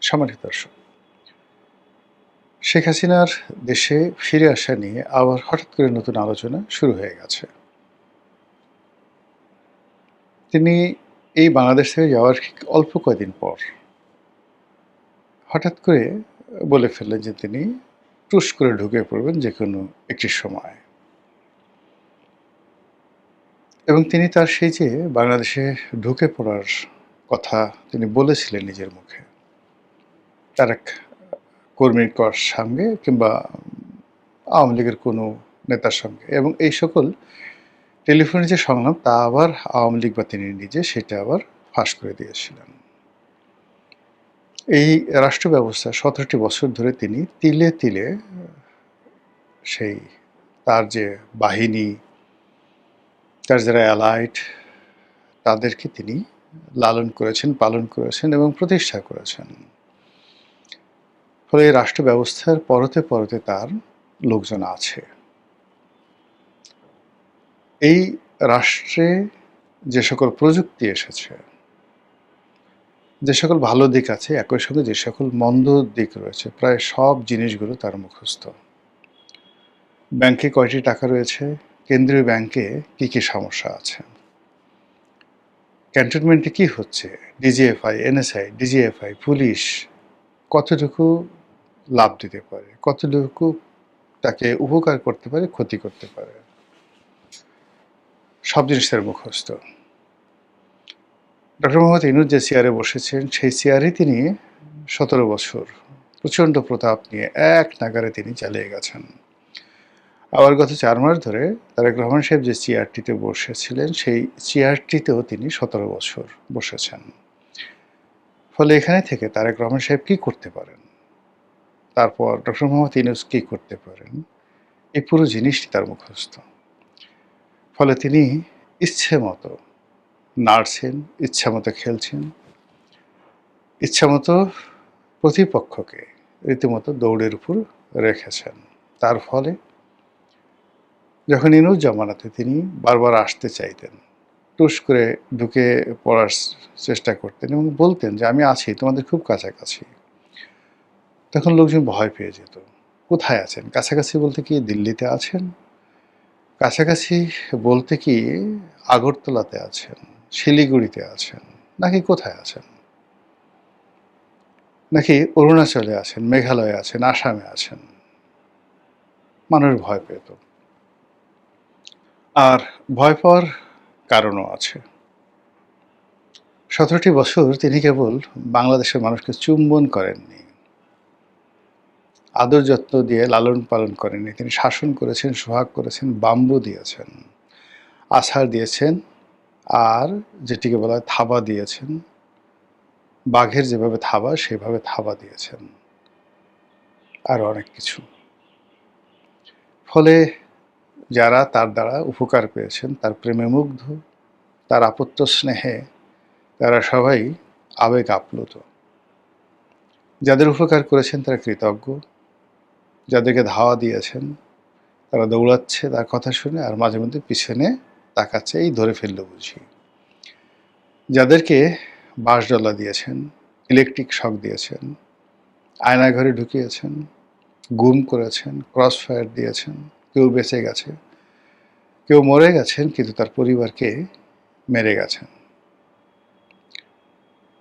সম্মানিত দর্শক, শেখ হাসিনার দেশে ফিরে আসা নিয়ে আবার হঠাৎ করে নতুন আলোচনা শুরু হয়ে গেছে। তিনি এই বাংলাদেশ থেকে যাওয়ার ঠিক অল্প কয়দিন পর হঠাৎ করে বলে ফেললেন যে তিনি টুস করে ঢুকে পড়বেন যেকোনো একটি সময়। এবং তিনি তার সেই যে বাংলাদেশে ঢুকে পড়ার কথা তিনি বলেছিলেন নিজের মুখে, তার এক কর্মীর সঙ্গে কিংবা আওয়ামী লীগের কোনো নেতার সঙ্গে, এবং এই সকল টেলিফোনে যে সংলাপ তা আবার আওয়ামী লীগ বা তিনি নিজে সেটা আবার ফাঁস করে দিয়েছিলেন। এই রাষ্ট্র ব্যবস্থা ১৭টি বছর ধরে তিনি তিলে তিলে সেই তার যে বাহিনী, তার যারা অ্যালাইড, তাদেরকে তিনি লালন করেছেন, পালন করেছেন এবং প্রতিষ্ঠা করেছেন। ফলে এই রাষ্ট্র ব্যবস্থার পরতে পরতে তার লোকজন আছে। এই রাষ্ট্রে যে সকল প্রযুক্তি এসেছে, যে সকল ভালো দিক আছে, একই সঙ্গে যে সকল মন্দ দিক রয়েছে, প্রায় সব জিনিসগুলো তার মুখস্থ। ব্যাংকে কয়টি টাকা রয়েছে, কেন্দ্রীয় ব্যাংকে কি কি সমস্যা আছে, ক্যান্টনমেন্টে কি হচ্ছে, ডিজিএফআই, এনএসআই, ডিজিএফআই, পুলিশ কতটুকু লাভ দিতে পারে, কতটুকু তাকে উপকার করতে পারে, ক্ষতি করতে পারে, সব জিনিস তার মুখস্থ। ডক্টর মোহাম্মদ ইউনূস যে চেয়ারে বসেছেন, সেই চেয়ারে তিনি ১৭ বছর প্রচণ্ড প্রতাপ নিয়ে এক নাগারে তিনি চালিয়ে গেছেন। আবার গত ৪ মাস ধরে তারেক রহমান সাহেব যে চেয়ারটিতে বসেছিলেন, সেই চেয়ারটিতেও তিনি ১৭ বছর বসেছেন। ফলে এখানে থেকে তারেক রহমান সাহেব কী করতে পারেন, তারপর ডক্টর মোহাম্মদ ইউনূস কী করতে পারেন, এই পুরো জিনিসটি তার মুখস্থ। ফলে তিনি ইচ্ছে মতো নাড়ছেন, ইচ্ছামতো খেলছেন, ইচ্ছামতো প্রতিপক্ষকে রীতিমতো দৌড়ের উপর রেখেছেন। তার ফলে যখন ইউনূস জামানাতে তিনি বারবার আসতে চাইতেন, টুস করে ঢুকে পড়ার চেষ্টা করতেন এবং বলতেন যে আমি আছি, তোমাদের খুব কাছাকাছি, তখন লোকজন ভয় পেয়ে যেত। কোথায় আছেন? কাছাকাছি বলতে কি দিল্লিতে আছেন? কাছাকাছি বলতে কি আগরতলাতে আছেন, শিলিগুড়িতে আছেন, নাকি কোথায় আছেন? নাকি অরুণাচলে আছেন, মেঘালয়ে আছেন, আসামে আছেন? মানুষ ভয় পেত। আর ভয় পাওয়ার কারণও আছে। ১৭টি বছর তিনি কেবল বাংলাদেশের মানুষকে চুম্বন করেননি, আদর যত্ন দিয়ে লালন পালন করেননি, তিনি শাসন করেছেন, সোহাগ করেছেন, বাম্বু দিয়েছেন, আছাড় দিয়েছেন, আর যেটিকে বলা হয় থাবা দিয়েছেন। বাঘের যেভাবে থাবা, সেভাবে থাবা দিয়েছেন, আর অনেক কিছু। ফলে যারা তার দ্বারা উপকার পেয়েছেন, তার প্রেমে মুগ্ধ, তার আপত্ত স্নেহে তারা সবাই আবেগ আপ্লুত। যাদের উপকার করেছেন তারা কৃতজ্ঞ, যাদেরকে ধাওয়া দিয়েছেন তারা দৌড়াচ্ছে তার কথা শুনে, আর মাঝে মধ্যে পিছনে তাকাচ্ছে, এই ধরে ফেললো বুঝি। যাদেরকে বাঁশডলা দিয়েছেন, ইলেকট্রিক শক দিয়েছেন, আয়নাঘরে ঢুকিয়েছেন, গুম করেছেন, ক্রস ফায়ার দিয়েছেন, কেউ বেঁচে গেছে, কেউ মরে গেছেন, কিন্তু তার পরিবারকে মেরে গেছেন।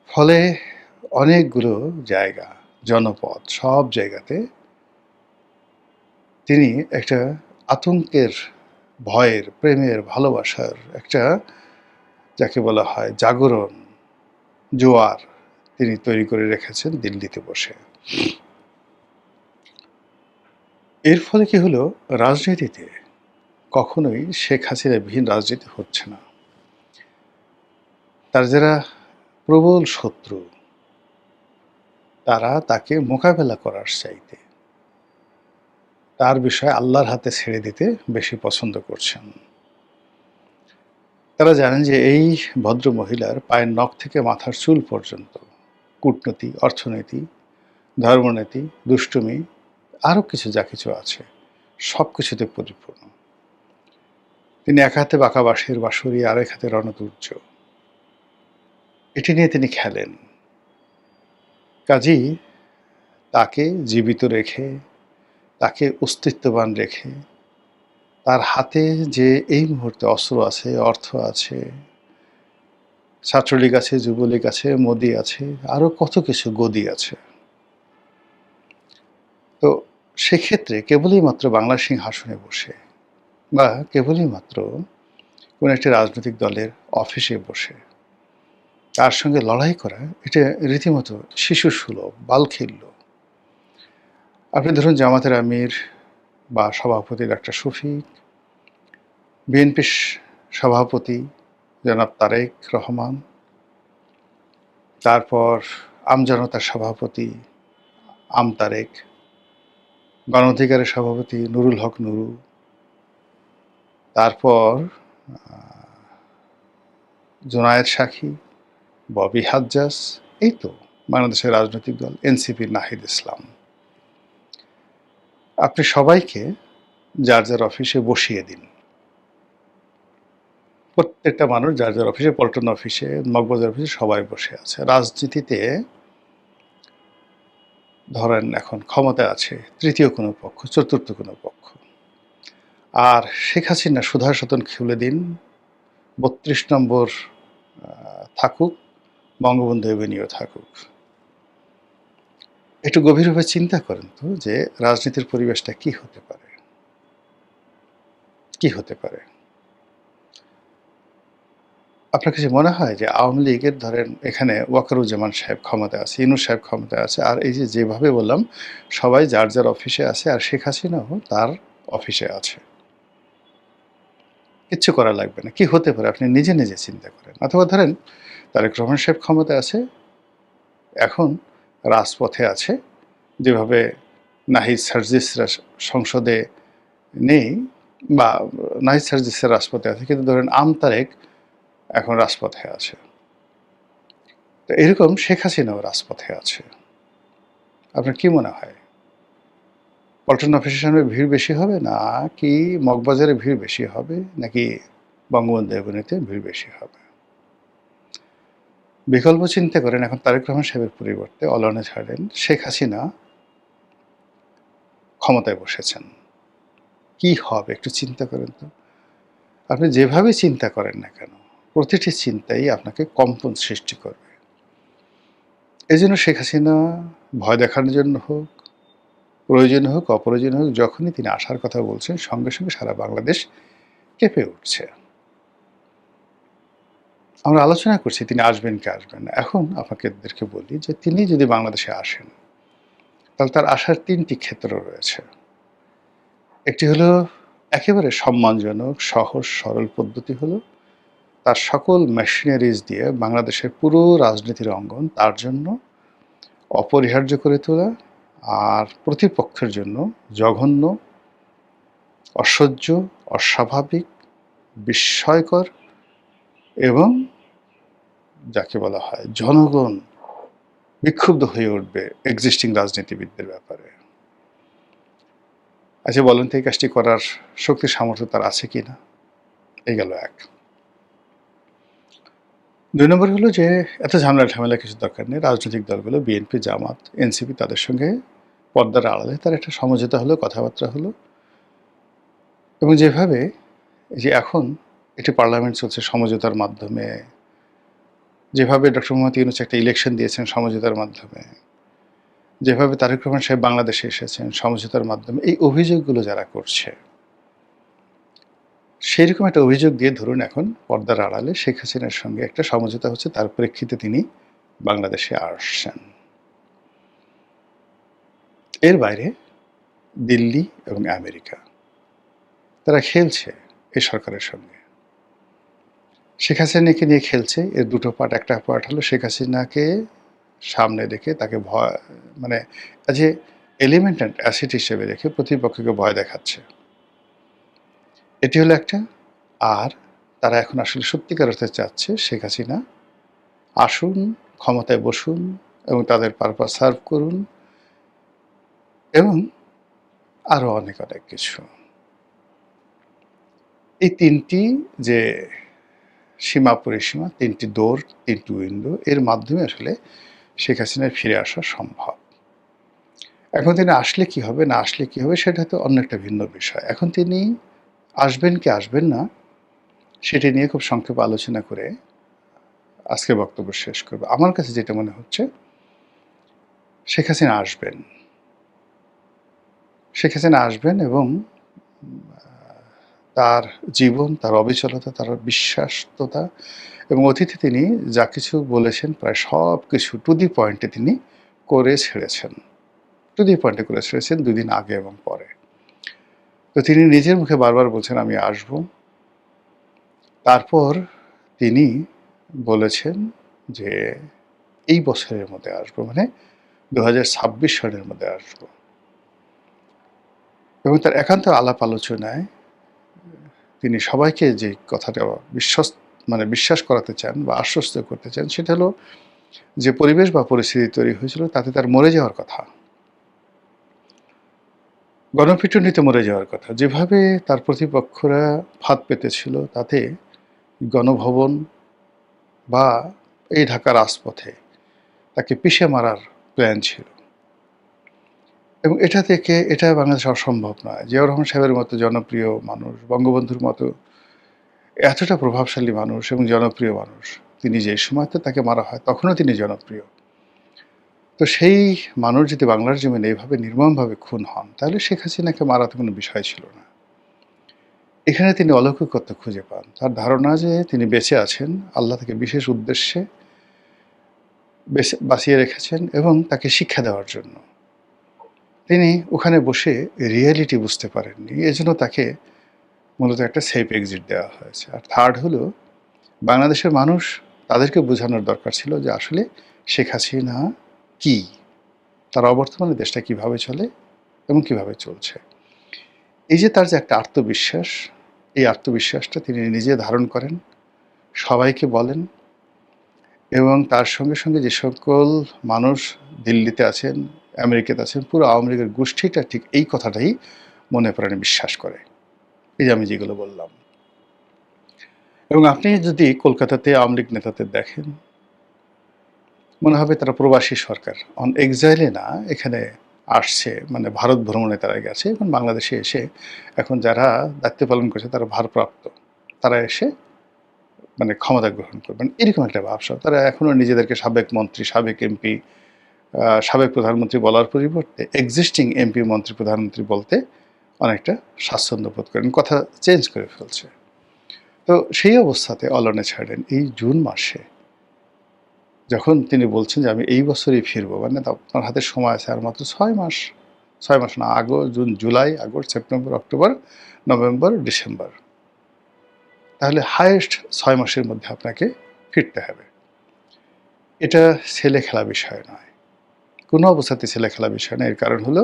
ফলে অনেকগুলো জায়গা, জনপদ, সব জায়গাতে তিনি একটা আতঙ্কের, ভয়ের, প্রেমের, ভালোবাসার একটা, যাকে বলা হয় জাগরণ, জোয়ার তিনি তৈরি করে রেখেছেন দিল্লিতে বসে। এর ফলে কি হলো, রাজনীতিতে কখনোই শেখ হাসিনাবিহীন রাজনীতি হচ্ছে না। তার যারা প্রবল শত্রু, তারা তাকে মোকাবেলা করার চাইতে তার বিষয়ে আল্লাহর হাতে ছেড়ে দিতে বেশি পছন্দ করছেন। তারা জানেন যে এই ভদ্র মহিলার পায়ের নখ থেকে মাথার চুল পর্যন্ত কূটনীতি, অর্থনীতি, ধর্মনীতি, দুষ্টুমি, আরও কিছু যা কিছু আছে, সব কিছুতে পরিপূর্ণ। তিনি এক হাতে বাঁকা বাঁশের বাঁশুরি, আরেক হাতে রণদূর্য, এটি নিয়ে তিনি খেলেন। কাজেই তাকে জীবিত রেখে, তাকে অস্তিত্ববান রেখে, তার হাতে যে এই মুহূর্তে অস্ত্র আছে, অর্থ আছে, ছাত্রলীগ আছে, যুবলীগ আছে, মোদি আছে, আরও কত কিছু গদি আছে। তো সেক্ষেত্রে কেবলই মাত্র বাংলার সিংহাসনে বসে বা কেবলই মাত্র কোনো একটি রাজনৈতিক দলের অফিসে বসে তার সঙ্গে লড়াই করা, এটা রীতিমতো শিশুসুলভ, বালখিল্য। আপনি ধরুন জামাতের আমির বা সভাপতি ডাক্তার শফিক, বিএনপির সভাপতি জনাব তারেক রহমান, তারপর আমজনতার সভাপতি তারেক, গণ অধিকারের সভাপতি নুরুল হক নুরু, তারপর জোনায়েদ সাখী, ববি হাজ্জাজ, এই তো বাংলাদেশের রাজনৈতিক দল এনসিপির নাহিদ ইসলাম। আপনি সবাইকে যার যার অফিসে বসিয়ে দিন। প্রত্যেকটা মানুষ যার যার অফিসে, পল্টন অফিসে, মগবাজার অফিসে সবাই বসে আছে। রাজনীতিতে ধরেন এখন ক্ষমতায় আছে তৃতীয় কোনো পক্ষ, চতুর্থ কোনো পক্ষ। আর শেখ হাসিনা সুধাসদন খুলে দিন, ৩২ নম্বর থাকুক, বঙ্গবন্ধু এভিনিউ থাকুক। একটু গভীরভাবে চিন্তা করেন তো যে রাজনীতির পরিবেশটা কি হতে পারে, কি হতে পারে। আপনার কাছে মনে হয় যে আওয়ামী লীগের ধরেন এখানে ওয়াকারুজ্জামান সাহেব ক্ষমতায় আছে, ইউনূস সাহেব ক্ষমতায় আছে, আর এই যে যেভাবে বললাম সবাই যার যার অফিসে আছে, আর শেখ হাসিনাও তার অফিসে আছে, কিচ্ছু করা লাগবে না। কি হতে পারে আপনি নিজে নিজে চিন্তা করেন। অথবা ধরেন তারেক রহমান সাহেব ক্ষমতায় আছে, এখন রাজপথে আছে, যেভাবে নাহিদ সার্জিসরা সংসদে নেই বা নাহিদ সার্জিসের রাজপথে আছে, কিন্তু ধরেন তারেক এখন রাজপথে আছে। তো এরকম শেখ হাসিনাও রাজপথে আছে। আপনার কি মনে হয় পল্টন অফিসের সামনে ভিড় বেশি হবে, না কি মগবাজারে ভিড় বেশি হবে, নাকি বঙ্গবন্ধু এভিনিউতে ভিড় বেশি হবে? বিকল্প চিন্তা করেন। এখন তারেক রহমান সাহেবের পরিবর্তে অলনে ছাড়েন শেখ হাসিনা ক্ষমতায় বসেছেন, কি হবে একটু চিন্তা করেন তো। আপনি যেভাবে চিন্তা করেন না কেন, প্রতিটি চিন্তাই আপনাকে কম্পন সৃষ্টি করবে। এই জন্য শেখ হাসিনা ভয় দেখানোর জন্য হোক, প্রয়োজনীয় হোক, অপ্রয়োজনীয় হোক, যখনই তিনি আসার কথা বলছেন সঙ্গে সঙ্গে সারা বাংলাদেশ কেঁপে উঠছে। আমরা আলোচনা করছি তিনি আসবেন কি আসবেন না। এখন আপনাদেরকে বলি যে তিনি যদি বাংলাদেশে আসেন, তাহলে তার আসার ৩টি ক্ষেত্র রয়েছে। একটি হলো একেবারে সম্মানজনক, সহজ সরল পদ্ধতি হলো তার সকল মেশিনারিজ দিয়ে বাংলাদেশের পুরো রাজনীতির অঙ্গন তার জন্য অপরিহার্য করে তোলা, আর প্রতিপক্ষের জন্য জঘন্য, অসহ্য, অস্বাভাবিক, বিস্ময়কর এবং যাকে বলা হয় জনগণ বিক্ষুব্ধ হয়ে উঠবে এক্সিস্টিং রাজনীতিবিদদের ব্যাপারে। আচ্ছা বলেন তো এই কাজটি করার শক্তি সামর্থ্য তার আছে কি না? এই গেল এক। ২ নম্বর হলো যে এত ঝামেলা কিছু দরকার নেই। রাজনৈতিক দলগুলো বিএনপি, জামাত, এনসিপি তাদের সঙ্গে পর্দার আড়ালে তার একটা সমঝোতা হলো, কথাবার্তা হলো, এবং যেভাবে এই যে এখন একটি পার্লামেন্ট চলছে সমঝোতার মাধ্যমে, যেভাবে ডক্টর মোহাম্মদ ইউনূস একটা ইলেকশন দিয়েছেন সমঝোতার মাধ্যমে, যেভাবে তারেক রহমান সাহেব বাংলাদেশে এসেছেন সমঝোতার মাধ্যমে, এই অভিযোগগুলো যারা করছে, সেইরকম একটা অভিযোগ দিয়ে ধরুন এখন পর্দার আড়ালে শেখ হাসিনার সঙ্গে একটা সমঝোতা হচ্ছে, তার প্রেক্ষিতে তিনি বাংলাদেশে আসছেন। এর বাইরে দিল্লি এবং আমেরিকা তারা খেলছে এই সরকারের সঙ্গে। শেখ হাসিনাকে নিয়ে খেলছে। এর দুটো পার্ট। একটা পার্ট হলো শেখ হাসিনাকে সামনে রেখে তাকে ভয়, মানে as a element and asset হিসেবে রেখে প্রতিপক্ষকে ভয় দেখাচ্ছে, এটি হলো একটা। আর তারা এখন আসলে সত্যিকার অর্থে চাচ্ছে শেখ হাসিনা আসুন, ক্ষমতায় বসুন এবং তাদের পারপাস সার্ভ করুন, এবং আরও অনেক অনেক কিছু। এই ৩টি যে সীমা পরিসীমা, ৩টি ডোর, ৩টি উইন্ডো, এর মাধ্যমে আসলে শেখ হাসিনার ফিরে আসা সম্ভব। এখন তিনি আসলে কি হবে, না আসলে কি হবে সেটা তো অন্য একটা ভিন্ন বিষয়। এখন তিনি আসবেন কি আসবেন না সেটি নিয়ে খুব সংক্ষেপে আলোচনা করে আজকের বক্তব্য শেষ করব। আমার কাছে যেটা মনে হচ্ছে শেখ হাসিনা আসবেন। শেখ হাসিনা আসবেন এবং তার জীবন, তার অবিচলতা, তার বিশ্বাসততা এবং অতীতে তিনি যা কিছু বলেছেন প্রায় সবকিছু টু দি পয়েন্টে তিনি করে ছেড়েছেন। টু দি পয়েন্টে করে ছেড়েছেন ২ দিন আগে এবং পরে। তো তিনি নিজের মুখে বারবার বলছেন আমি আসব। তারপর তিনি বলেছেন যে এই বছরের মধ্যে আসবো, মানে ২০২৬ সনের মধ্যে আসবো। এবং তার একান্ত আলাপ আলোচনায় তিনি সবাইকে যে কথাটা বিশ্বাস করাতে চান বা আশ্বস্ত করতে চান সেটা হলো যে পরিবেশ বা পরিস্থিতি তৈরি হয়েছিল তাতে তার মরে যাওয়ার কথা, গণপিটুনিতে মরে যাওয়ার কথা। যেভাবে তার প্রতিপক্ষরা ফাঁদ পেতেছিল তাতে গণভবন বা এই ঢাকার রাজপথে তাকে পিষে মারার প্ল্যান ছিল এবং এটা বাংলাদেশে অসম্ভব নয়। জিয়াউর রহমান সাহেবের মতো জনপ্রিয় মানুষ, বঙ্গবন্ধুর মতো এতটা প্রভাবশালী মানুষ এবং জনপ্রিয় মানুষ, তিনি যে সময়তে তাকে মারা হয় তখনও তিনি জনপ্রিয়। তো সেই মানুষ যদি বাংলার জমিনে এইভাবে নির্মমভাবে খুন হন তাহলে শেখ হাসিনাকে মারা তো কোনো বিষয় ছিল না। এখানে তিনি অলৌকিকত্ব খুঁজে পান। তার ধারণা যে তিনি বেঁচে আছেন, আল্লাহ তাকে বিশেষ উদ্দেশ্যে বাঁচিয়ে রেখেছেন এবং তাকে শিক্ষা দেওয়ার জন্য। তিনি ওখানে বসে রিয়ালিটি বুঝতে পারেননি। এজন্য তাকে মূলত একটা সেফ এক্সিট দেওয়া হয়েছে। আর থার্ড হলো বাংলাদেশের মানুষ, তাদেরকে বোঝানোর দরকার ছিল যে আসলে শেখ হাসিনা কী? তার অবর্তমানে দেশটা কিভাবে চলে এবং কিভাবে চলছে। এই যে তার যে একটা আত্মবিশ্বাস, এই আত্মবিশ্বাসটা তিনি নিজে ধারণ করেন, সবাইকে বলেন এবং তার সঙ্গে সঙ্গে যে সকল মানুষ দিল্লিতে আছেন, আমেরিকাতে আছেন, পুরো আওয়ামী লীগের গোষ্ঠীটা ঠিক এই কথাটাই মনে প্রাণে বিশ্বাস করে। এই যে আমি যেগুলো বললাম। এবং আপনি যদি কলকাতাতে আওয়ামী লীগ নেতাদের দেখেন, মনে হবে তারা প্রবাসী সরকার। অন এক্সাইলে না, এখানে আসছে, মানে ভারত ভ্রমণে তারা গেছে এবং বাংলাদেশে এসে এখন যারা দায়িত্ব পালন করছে তারা ভারপ্রাপ্ত। তারা এসে মানে ক্ষমতা গ্রহণ করবেন। এরকম একটা ভাবসাব। তারা এখনো নিজেদেরকে সাবেক মন্ত্রী, সাবেক এমপি, সাবেক প্রধানমন্ত্রী বলার পরিবর্তে এক্সিস্টিং এমপি, মন্ত্রী, প্রধানমন্ত্রী বলতে অনেকটা স্বাচ্ছন্দ্য বোধ করেন। কথা চেঞ্জ করে ফেলছে। তো সেই অবস্থাতে অলনে ছাড়েন এই জুন মাসে যখন তিনি বলছেন যে আমি এই বছরই ফিরবো, মানে আপনার হাতে সময় আছে আর মাত্র ৬ মাস। ৬ মাস না, June, July, August, September, October, November, December. তাহলে হাইয়েস্ট ৬ মাসের মধ্যে আপনাকে ফিরতে হবে। এটা ছেলে খেলা বিষয় নয়। কোনো অবস্থাতে ছেলে খেলা বিষয় নয়। এর কারণ হলো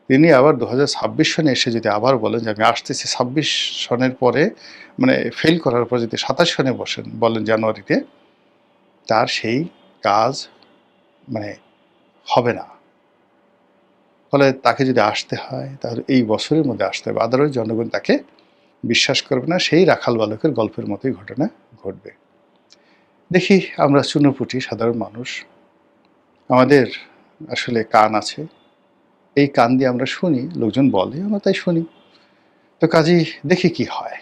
তিনি আবার ২০২৬ সনে এসে যদি আবার বলেন যে আমি আসতেছি ২৬ সনের পরে, মানে ফেল করার পর যদি ২৭ সনে বলেন জানুয়ারিতে, তার সেই কাজ মানে হবে না। ফলে তাকে যদি আসতে হয় তাহলে এই বছরের মধ্যে আসতে হবে। আদারওয়াইজ জনগণ তাকে বিশ্বাস করবে না। সেই রাখাল বালকের গল্পের মতোই ঘটনা ঘটবে। দেখি আমরা চুনোপুঁটি সাধারণ মানুষ, আমাদের আসলে কান আছে। এই কান দিয়ে আমরা শুনি, লোকজন বলে, আমরা তাই শুনি। তো কাজেই দেখি কি হয়।